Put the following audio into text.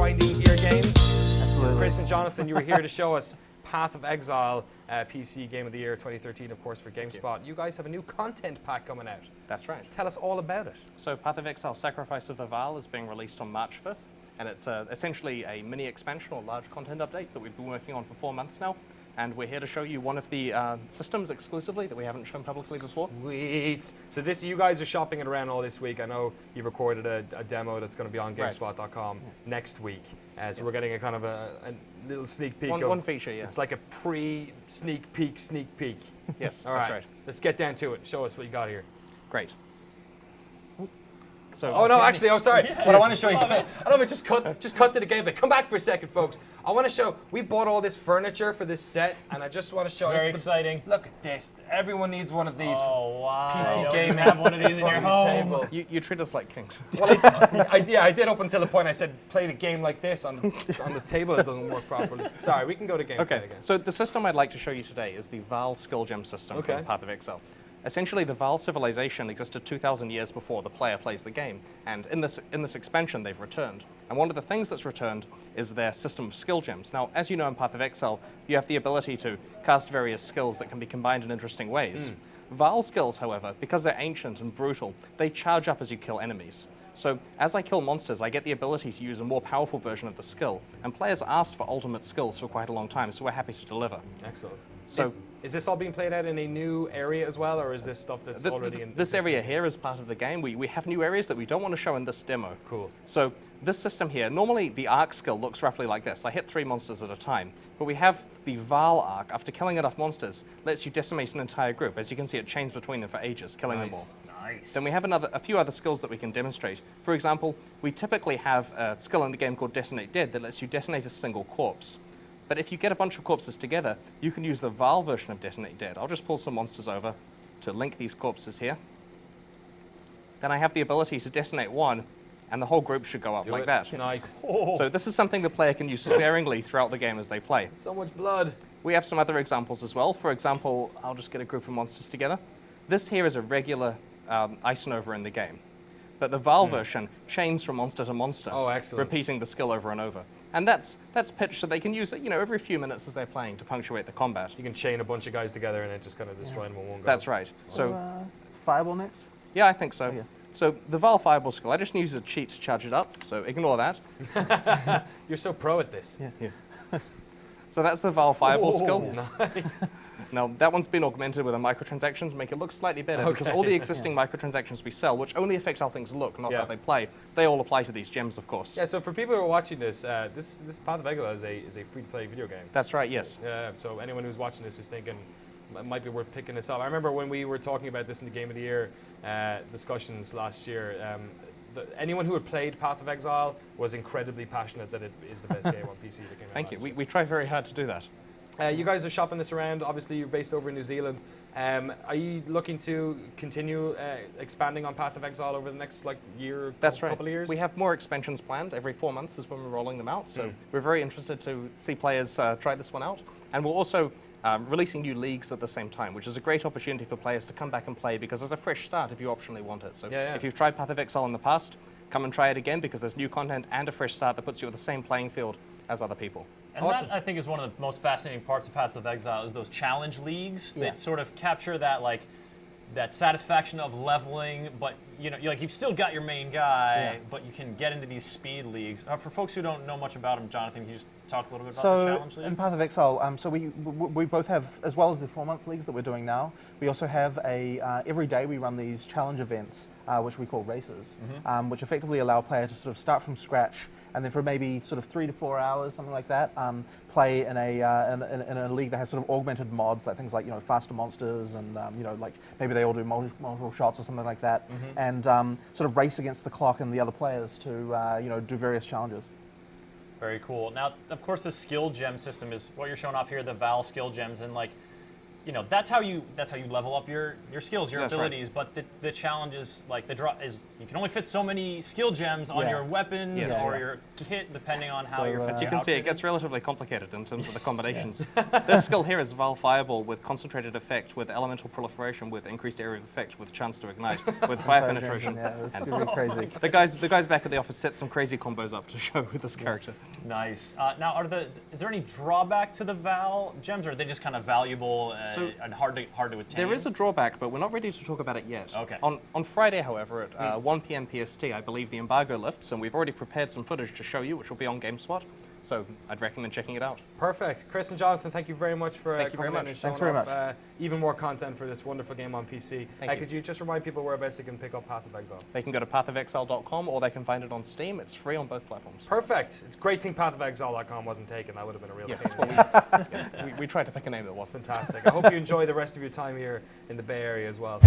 grinding gear games. Absolutely. Chris and Jonathan, you were here to show us Path of Exile, PC Game of the Year 2013, of course, for GameSpot. You guys have a new content pack coming out. That's right. Tell us all about it. So Path of Exile, Sacrifice of the Vaal is being released on March 5th, and it's essentially a mini expansion or large content update that we've been working on for 4 months now. And we're here to show you one of the systems exclusively that we haven't shown publicly before. Sweet. So this, you guys are shopping it around all this week. I know you've recorded a demo that's going to be on GameSpot.com next week. So we're getting a kind of a little sneak peek. One feature, yeah. It's like a pre-sneak peek, sneak peek. Yes, all that's right. Let's get down to it. Show us what you got here. Great. So, oh no, actually, sorry. What I want to show you, I love it. Just cut to the gameplay. Come back for a second, folks. I want to show. We bought all this furniture for this set, and I just want to show. Very exciting. Look at this. Everyone needs one of these. Oh wow! PC game. Have one of these in your home. Table. You treat us like kings. Well, I did up until the point I said play the game like this on the table. It doesn't work properly. Sorry, we can go to gameplay again. So the system I'd like to show you today is the Vaal skill gem system from Path of Exile. Essentially, the Vaal civilization existed 2,000 years before the player plays the game, and in this expansion, they've returned. And one of the things that's returned is their system of skill gems. Now, as you know in Path of Exile, you have the ability to cast various skills that can be combined in interesting ways. Vaal skills, however, because they're ancient and brutal, they charge up as you kill enemies. So as I kill monsters, I get the ability to use a more powerful version of the skill, and players asked for ultimate skills for quite a long time, so we're happy to deliver. Excellent. So, is this all being played out in a new area as well, or is this stuff that's already in? This area here is part of the game. We have new areas that we don't want to show in this demo. Cool. So this system here, normally the arc skill looks roughly like this. I hit 3 monsters at a time, but we have the Vaal arc. After killing enough monsters, lets you decimate an entire group. As you can see, it chains between them for ages, killing them all. Nice. Then we have a few other skills that we can demonstrate. For example, we typically have a skill in the game called Detonate Dead that lets you detonate a single corpse. But if you get a bunch of corpses together, you can use the Vaal version of Detonate Dead. I'll just pull some monsters over to link these corpses here. Then I have the ability to detonate one, and the whole group should go up like that. Nice. So this is something the player can use sparingly throughout the game as they play. So much blood. We have some other examples as well. For example, I'll just get a group of monsters together. This here is a regular Ice Nova in the game. But the Vaal version chains from monster to monster, repeating the skill over and over. And that's pitched so they can use it, every few minutes as they're playing to punctuate the combat. You can chain a bunch of guys together and it just kind of destroy them in one go. That's right. So, Fireball next? Yeah, I think so. Oh, yeah. So the Vaal Fireball skill, I just use a cheat to charge it up, so ignore that. You're so pro at this. Yeah. So that's the Vaal Fireball skill. Nice. Now, that one's been augmented with a microtransaction to make it look slightly better, because all the existing microtransactions we sell, which only affect how things look, not how they play, they all apply to these gems, of course. Yeah, so for people who are watching this, this Path of Exile is a free-to-play video game. That's right, yes. Yeah, so anyone who's watching this is thinking, it might be worth picking this up. I remember when we were talking about this in the Game of the Year discussions last year, anyone who had played Path of Exile was incredibly passionate that it is the best game on PC that came out. Thank you. We try very hard to do that. You guys are shopping this around. Obviously, you're based over in New Zealand. Are you looking to continue expanding on Path of Exile over the next year, couple of years? We have more expansions planned. Every 4 months is when we're rolling them out. So we're very interested to see players try this one out. And we're also releasing new leagues at the same time, which is a great opportunity for players to come back and play because there's a fresh start if you optionally want it. So if you've tried Path of Exile in the past, come and try it again because there's new content and a fresh start that puts you at the same playing field as other people. And that, I think, is one of the most fascinating parts of Paths of Exile is those challenge leagues that sort of capture that that satisfaction of leveling, but you've still got your main guy, but you can get into these speed leagues. For folks who don't know much about them, Jonathan, can you just talk a little bit about the challenge leagues? In Path of Exile, so we both have, as well as the 4-month leagues that we're doing now, we also have every day we run these challenge events, which we call races, which effectively allow players to sort of start from scratch and then for maybe sort of 3 to 4 hours, something like that, play in a league that has sort of augmented mods, like things like faster monsters and like maybe they all do multiple shots or something like that, and sort of race against the clock and the other players to do various challenges. Very cool. Now, of course, the skill gem system is what you're showing off here, the Vaal skill gems, and that's how you level up your skills, your That's abilities. But the challenge is like the draw is you can only fit so many skill gems on your weapons or your kit, depending on how you're. As you can see, it gets relatively complicated in terms of the combinations. This skill here is Vaal Fireball with concentrated effect, with elemental proliferation, with increased area of effect, with chance to ignite, with fire penetration. Yeah, that's really crazy. The guys back at the office set some crazy combos up to show this character. Nice. Now, is there any drawback to the Vaal gems, or are they just kind of valuable and hard to attain? There is a drawback, but we're not ready to talk about it yet. Okay. On Friday, however, at 1 p.m. PST, I believe the embargo lifts, and we've already prepared some footage to show you, which will be on GameSpot. So I'd recommend checking it out. Perfect. Chris and Jonathan, thank you very much for coming in and showing off even more content for this wonderful game on PC. Could you just remind people whereabouts they can pick up Path of Exile? They can go to pathofexile.com or they can find it on Steam. It's free on both platforms. Perfect. It's a great thing pathofexile.com wasn't taken. That would have been a real pain. Well, we tried to pick a name that wasn't. Fantastic. I hope you enjoy the rest of your time here in the Bay Area as well.